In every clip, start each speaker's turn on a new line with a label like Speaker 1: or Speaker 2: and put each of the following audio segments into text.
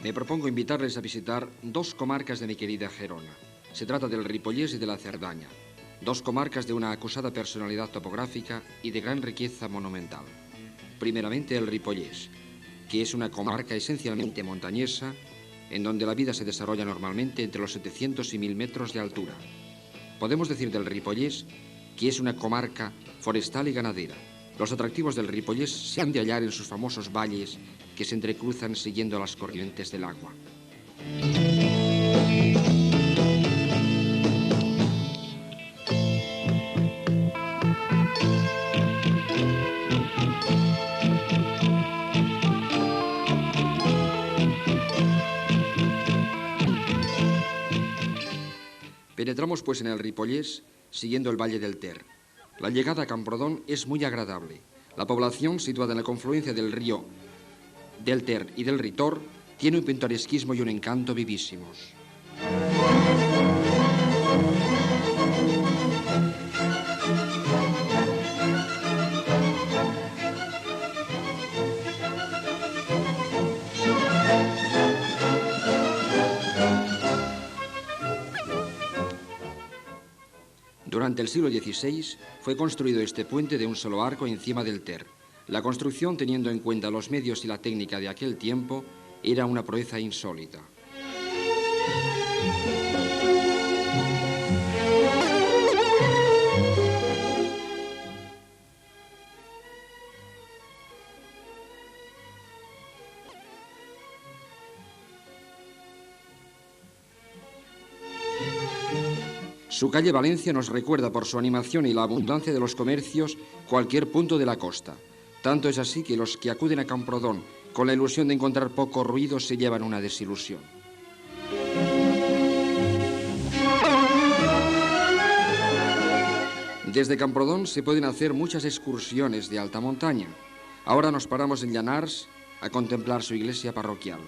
Speaker 1: Me propongo invitarles a visitar dos comarcas de mi querida Gerona. Se trata del Ripollés y de la Cerdaña, dos comarcas de una acusada personalidad topográfica y de gran riqueza monumental. Primeramente el Ripollés, que es una comarca esencialmente montañesa, en donde la vida se desarrolla normalmente entre los 700 y 1000 metros de altura. Podemos decir del Ripollés que es una comarca forestal y ganadera. Los atractivos del Ripollés se han de hallar en sus famosos valles que se entrecruzan siguiendo las corrientes del agua. Penetramos pues en el Ripollés siguiendo el valle del Ter. La llegada a Camprodón es muy agradable. La población, situada en la confluencia del río del Ter y del Ritor, tiene un pintoresquismo y un encanto vivísimos. Durante el siglo XVI fue construido este puente de un solo arco encima del Ter. La construcción, teniendo en cuenta los medios y la técnica de aquel tiempo, era una proeza insólita. Su calle Valencia nos recuerda por su animación y la abundancia de los comercios cualquier punto de la costa. Tanto es así que los que acuden a Camprodón con la ilusión de encontrar poco ruido se llevan una desilusión. Desde Camprodón se pueden hacer muchas excursiones de alta montaña. Ahora nos paramos en Llanars a contemplar su iglesia parroquial.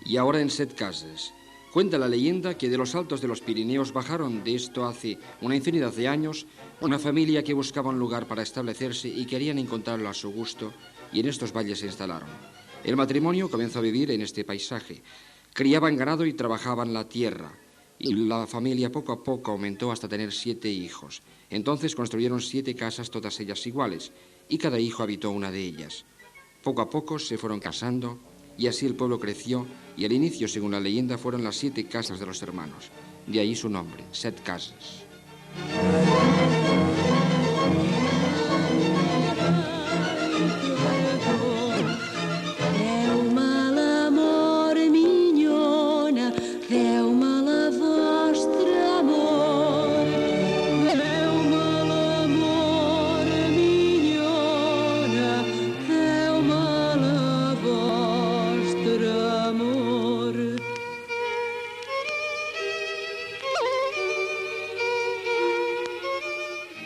Speaker 1: Y ahora en Setcases. Cuenta la leyenda que de los altos de los Pirineos bajaron de esto hace una infinidad de años una familia que buscaba un lugar para establecerse y querían encontrarlo a su gusto, y en estos valles se instalaron. El matrimonio comenzó a vivir en este paisaje. Criaban ganado y trabajaban la tierra, y la familia poco a poco aumentó hasta tener 7 hijos. Entonces construyeron 7 casas, todas ellas iguales, y cada hijo habitó una de ellas. Poco a poco se fueron casando, y así el pueblo creció, y al inicio, según la leyenda, fueron las 7 casas de los hermanos. De ahí su nombre, Setcases.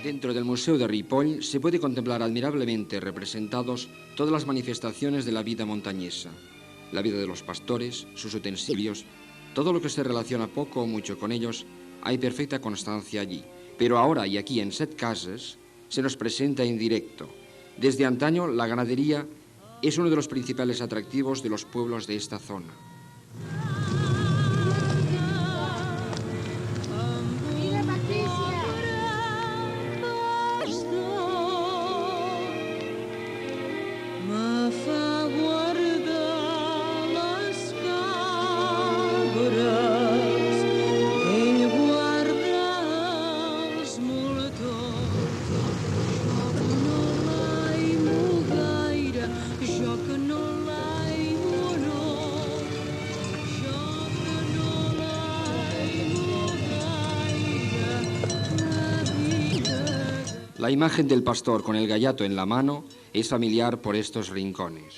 Speaker 1: Dentro del Museo de Ripoll se puede contemplar admirablemente representados todas las manifestaciones de la vida montañesa, la vida de los pastores, sus utensilios, todo lo que se relaciona poco o mucho con ellos, hay perfecta constancia allí. Pero ahora y aquí en Setcases se nos presenta en directo. Desde antaño, la ganadería es uno de los principales atractivos de los pueblos de esta zona. La imagen del pastor con el gallato en la mano es familiar por estos rincones.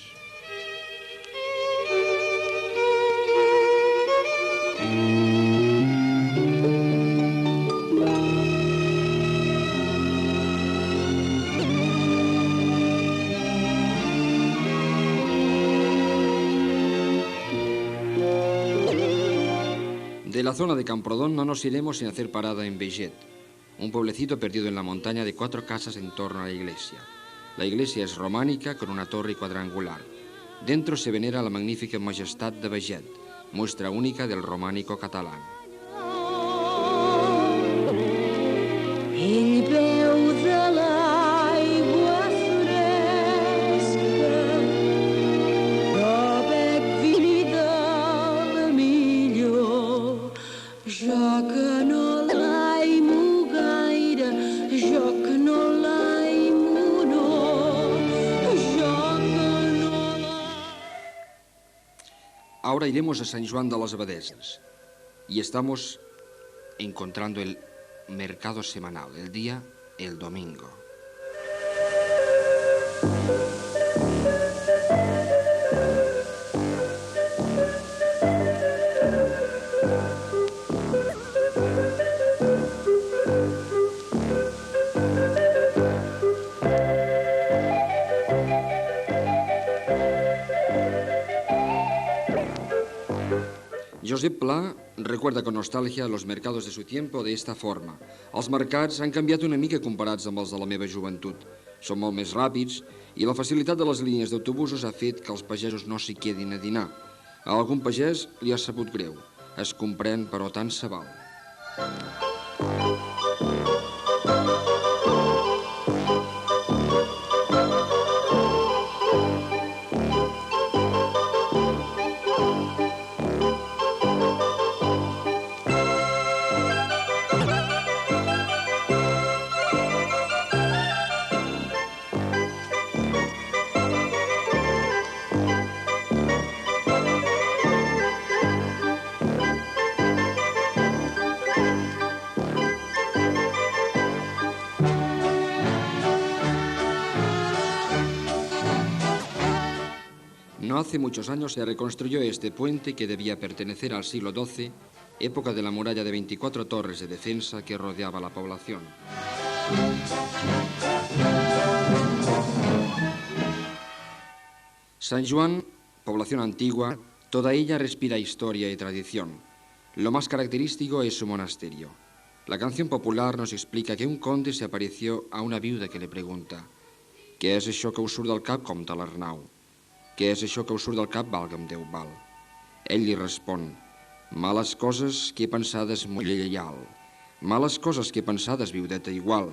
Speaker 1: De la zona de Camprodón no nos iremos sin hacer parada en Beget, un pueblecito perdido en la montaña de 4 casas en torno a la iglesia. La iglesia es románica con una torre cuadrangular. Dentro se venera la magnífica Majestat de Beget, muestra única del románico catalán. Ahora iremos a San Juan de las Abadesas y estamos encontrando el mercado semanal, el día, el domingo. Josep Pla recuerda con nostàlgia los mercados de su tiempo de esta forma. Els mercats han canviat una mica comparats amb els de la meva joventut. Són molt més ràpids i la facilitat de les línies d'autobusos ha fet que els pagesos no s'hi quedin a dinar. A algun pagès li ha sabut greu. Es comprèn, però tant se val. No hace muchos años se reconstruyó este puente que debía pertenecer al siglo XII, época de la muralla de 24 torres de defensa que rodeaba la población. San Juan, población antigua, toda ella respira historia y tradición. Lo más característico es su monasterio. La canción popular nos explica que un conde se apareció a una viuda que le pregunta: «Què és això que us surt del cap, comte l'Arnau? Què és això que us surt del cap, valga'm Déu val?» Ell li respon: «Males coses que pensades, muller lleial. Malas cosas que pensadas, viudeta igual».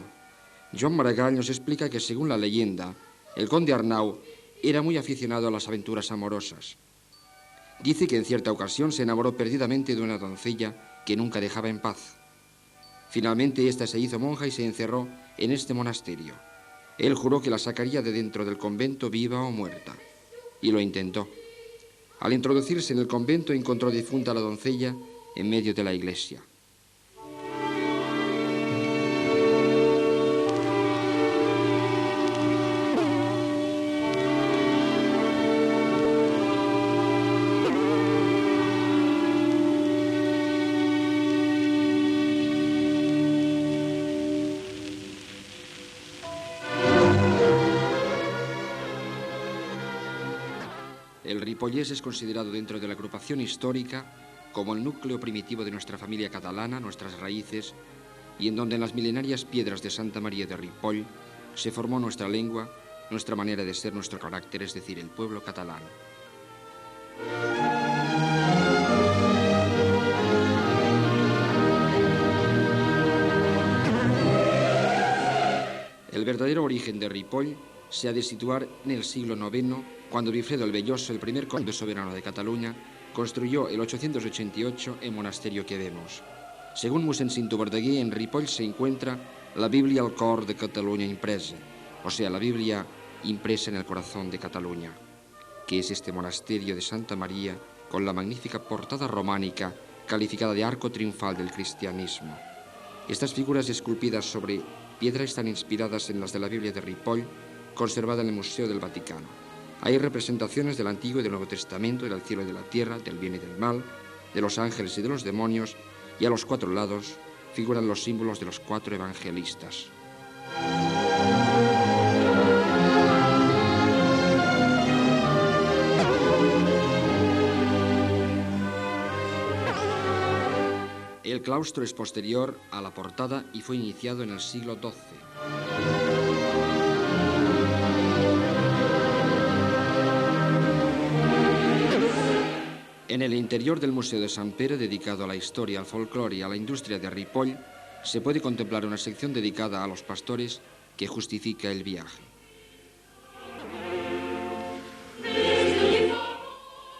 Speaker 1: Joan Maragall nos explica que, según la leyenda, el conde Arnau era muy aficionado a las aventuras amorosas. Dice que en cierta ocasión se enamoró perdidamente de una doncella que nunca dejaba en paz. Finalmente, esta se hizo monja y se encerró en este monasterio. Él juró que la sacaría de dentro del convento viva o muerta. Y lo intentó. Al introducirse en el convento encontró difunta a la doncella en medio de la iglesia. El ripollés es considerado dentro de la agrupación histórica como el núcleo primitivo de nuestra familia catalana, nuestras raíces, y en donde en las milenarias piedras de Santa María de Ripoll se formó nuestra lengua, nuestra manera de ser, nuestro carácter, es decir, el pueblo catalán. El verdadero origen de Ripoll se ha de situar en el siglo IX, cuando Wifredo el Velloso, el primer conde soberano de Cataluña, construyó el 888 el monasterio que vemos. Según mossèn Cinto Verdaguer, en Ripoll se encuentra la Biblia al cor de Cataluña impresa, o sea, la Biblia impresa en el corazón de Cataluña, que es este monasterio de Santa María con la magnífica portada románica calificada de arco triunfal del cristianismo. Estas figuras esculpidas sobre piedra están inspiradas en las de la Biblia de Ripoll, conservada en el Museo del Vaticano. Hay representaciones del Antiguo y del Nuevo Testamento, del cielo y de la tierra, del bien y del mal, de los ángeles y de los demonios, y a los cuatro lados figuran los símbolos de los cuatro evangelistas. El claustro es posterior a la portada y fue iniciado en el siglo XII. En el interior del Museo de Sant Pere, dedicado a la historia, al folclore y a la industria de Ripoll, se puede contemplar una sección dedicada a los pastores que justifica el viaje.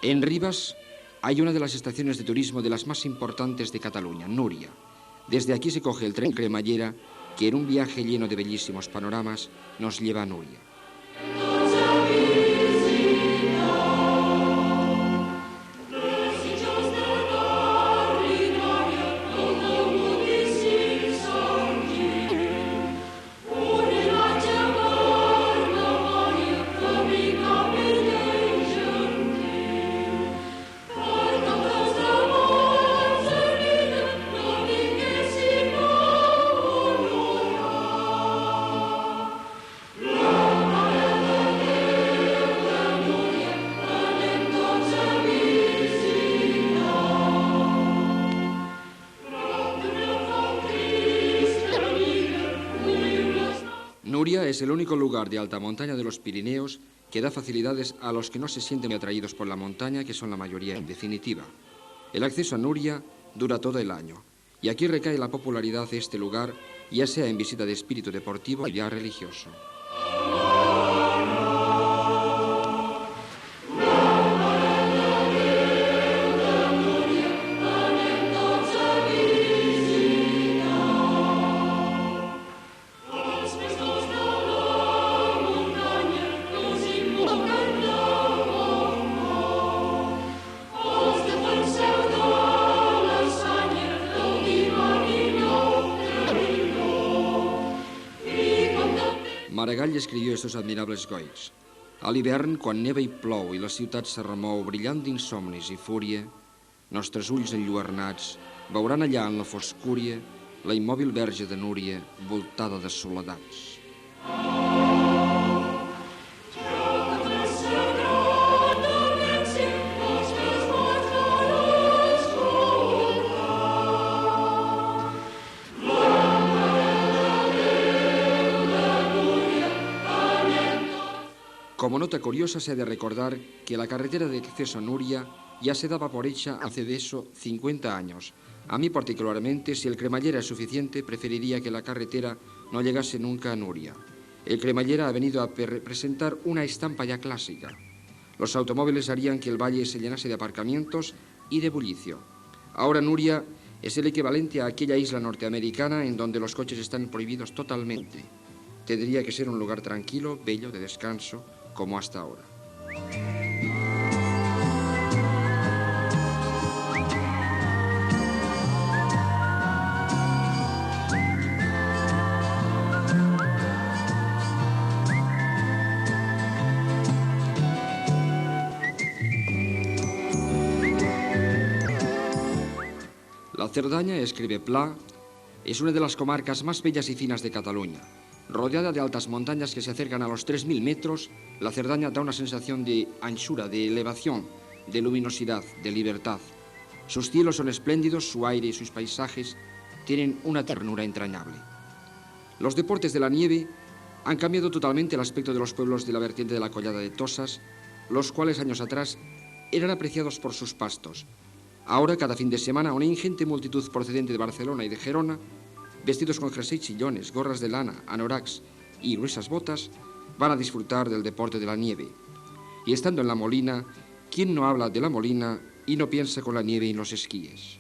Speaker 1: En Rivas hay una de las estaciones de turismo de las más importantes de Cataluña, Núria. Desde aquí se coge el tren Cremallera, que en un viaje lleno de bellísimos panoramas nos lleva a Núria. Núria es el único lugar de alta montaña de los Pirineos que da facilidades a los que no se sienten muy atraídos por la montaña, que son la mayoría en definitiva. El acceso a Núria dura todo el año, y aquí recae la popularidad de este lugar, ya sea en visita de espíritu deportivo o ya religioso. Maragall escrivió estos admirables goigs. A l'hivern, quan neva i plou i la ciutat se remou brillant d'insomnis i fúria, nostres ulls enlluernats veuran allà en la foscúria la immòbil verge de Núria voltada de soledats. Como nota curiosa se ha de recordar que la carretera de acceso a Núria ya se daba por hecha hace de eso 50 años. A mí particularmente, si el cremallera es suficiente, preferiría que la carretera no llegase nunca a Núria. El cremallera ha venido a presentar una estampa ya clásica. Los automóviles harían que el valle se llenase de aparcamientos y de bullicio. Ahora Núria es el equivalente a aquella isla norteamericana en donde los coches están prohibidos totalmente. Tendría que ser un lugar tranquilo, bello, de descanso, como hasta ahora. La Cerdaña, escribe Pla, es una de las comarcas más bellas y finas de Cataluña. Rodeada de altas montañas que se acercan a los 3.000 metros, la Cerdaña da una sensación de anchura, de elevación, de luminosidad, de libertad. Sus cielos son espléndidos, su aire y sus paisajes tienen una ternura entrañable. Los deportes de la nieve Han cambiado totalmente el aspecto de los pueblos de la vertiente de la Collada de Tosas, los cuales años atrás eran apreciados por sus pastos. Ahora, cada fin de semana, una ingente multitud procedente de Barcelona y de Gerona, vestidos con jerseys chillones, gorras de lana, anoraks y gruesas botas, van a disfrutar del deporte de la nieve. Y estando en la Molina, ¿quién no habla de la Molina y no piensa con la nieve y los esquíes?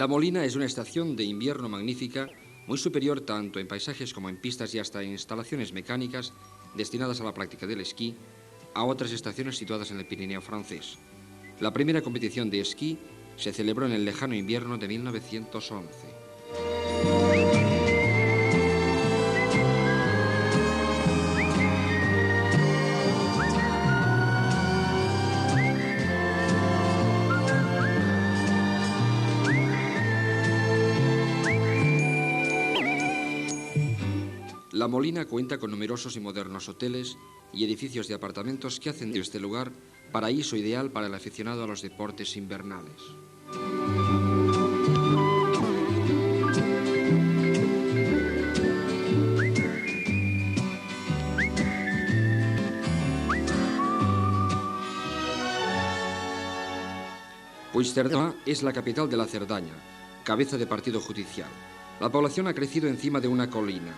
Speaker 1: La Molina es una estación de invierno magnífica, muy superior tanto en paisajes como en pistas y hasta en instalaciones mecánicas destinadas a la práctica del esquí a otras estaciones situadas en el Pirineo francés. La primera competición de esquí se celebró en el lejano invierno de 1911. La Molina cuenta con numerosos y modernos hoteles y edificios de apartamentos que hacen de este lugar paraíso ideal para el aficionado a los deportes invernales. Puigcerdá es la capital de la Cerdaña, cabeza de partido judicial. La población ha crecido encima de una colina.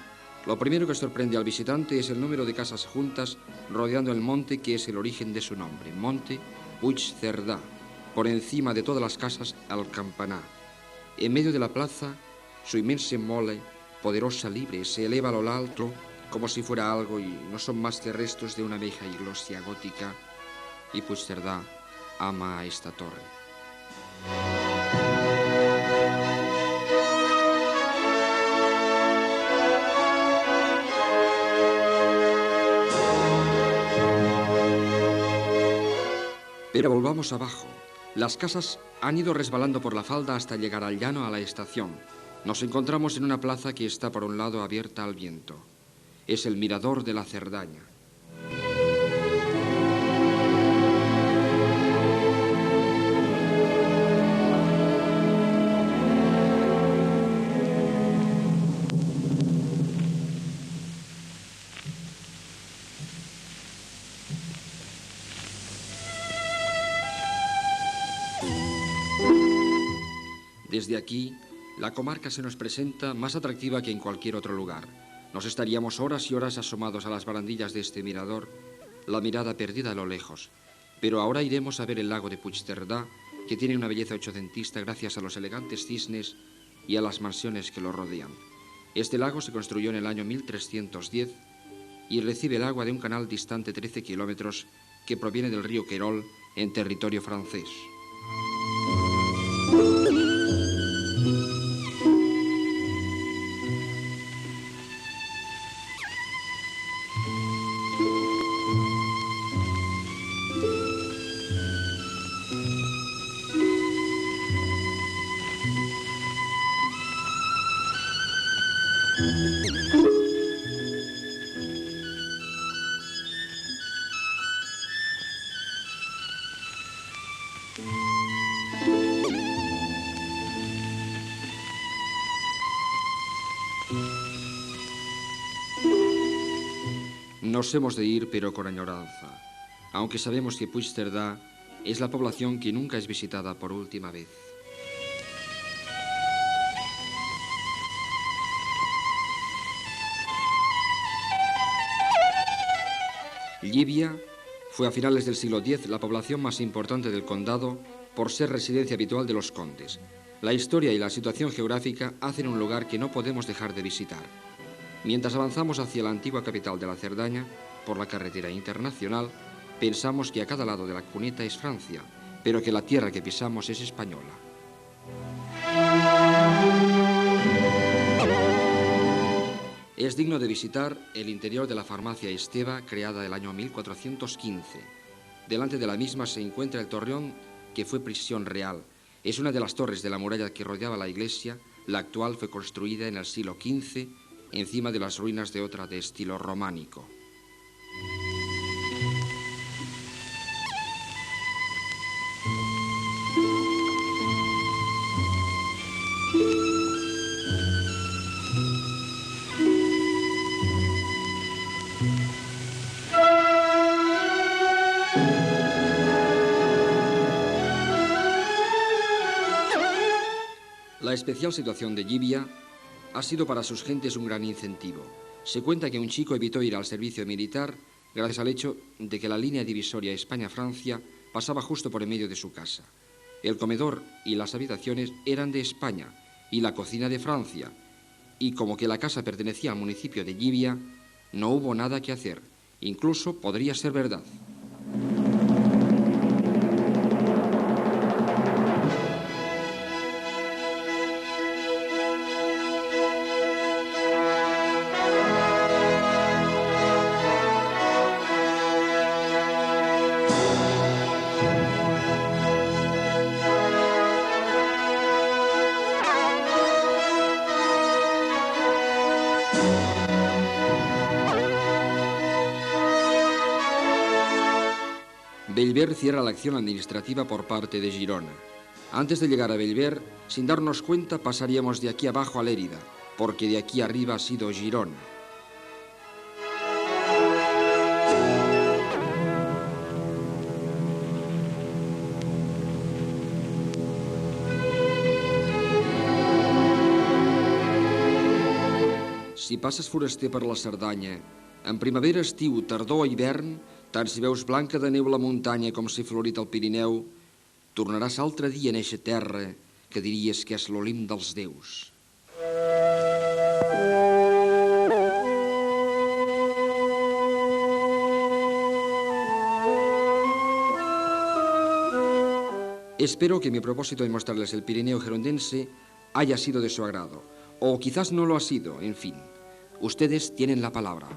Speaker 1: Lo primero que sorprende al visitante es el número de casas juntas rodeando el monte que es el origen de su nombre, Monte Puigcerdá. Por encima de todas las casas, el campanar. En medio de la plaza, su inmensa mole, poderosa libre, se eleva a lo alto como si fuera algo y no son más que restos de una vieja iglesia gótica. Y Puigcerdá ama a esta torre. Pero volvamos abajo. Las casas han ido resbalando por la falda hasta llegar al llano a la estación. Nos encontramos en una plaza que está por un lado abierta al viento. Es el mirador de la Cerdaña. Desde aquí, la comarca se nos presenta más atractiva que en cualquier otro lugar. Nos estaríamos horas y horas asomados a las barandillas de este mirador, la mirada perdida a lo lejos. Pero ahora iremos a ver el lago de Puigcerdá, que tiene una belleza ochocentista gracias a los elegantes cisnes y a las mansiones que lo rodean. Este lago se construyó en el año 1310 y recibe el agua de un canal distante 13 kilómetros que proviene del río Querol en territorio francés. Nos hemos de ir, pero con añoranza, aunque sabemos que Puigcerdá es la población que nunca es visitada por última vez. Llívia fue a finales del siglo X la población más importante del condado por ser residencia habitual de los condes. La historia y la situación geográfica hacen un lugar que no podemos dejar de visitar. Mientras avanzamos hacia la antigua capital de la Cerdaña, por la carretera internacional, pensamos que a cada lado de la cuneta es Francia, pero que la tierra que pisamos es española. Es digno de visitar el interior de la farmacia Esteva, creada el año 1415. Delante de la misma se encuentra el torreón que fue prisión real. Es una de las torres de la muralla que rodeaba la iglesia. La actual fue construida en el siglo XV, encima de las ruinas de otra de estilo románico. La especial situación de Llívia ha sido para sus gentes un gran incentivo. Se cuenta que un chico evitó ir al servicio militar gracias al hecho de que la línea divisoria España-Francia pasaba justo por en medio de su casa. El comedor y las habitaciones eran de España y la cocina de Francia, y como que la casa pertenecía al municipio de Llívia, no hubo nada que hacer. Incluso podría ser verdad. Bellver cierra la acción administrativa por parte de Girona. Antes de llegar a Bellver, sin darnos cuenta, pasaríamos de aquí abajo a Lérida, porque de aquí arriba ha sido Girona. Si passes foraster per la Cerdanya, en primavera, estiu, tardor o hivern, tant si veus blanca de neu la muntanya com si florit el Pirineu, tornaràs altre dia en eixa terra que diries que és l'Olimp dels déus. Espero que mi propósito de mostrarles el Pirineo gerundense haya sido de su agrado, o quizás no lo ha sido, en fin. Ustedes tienen la palabra.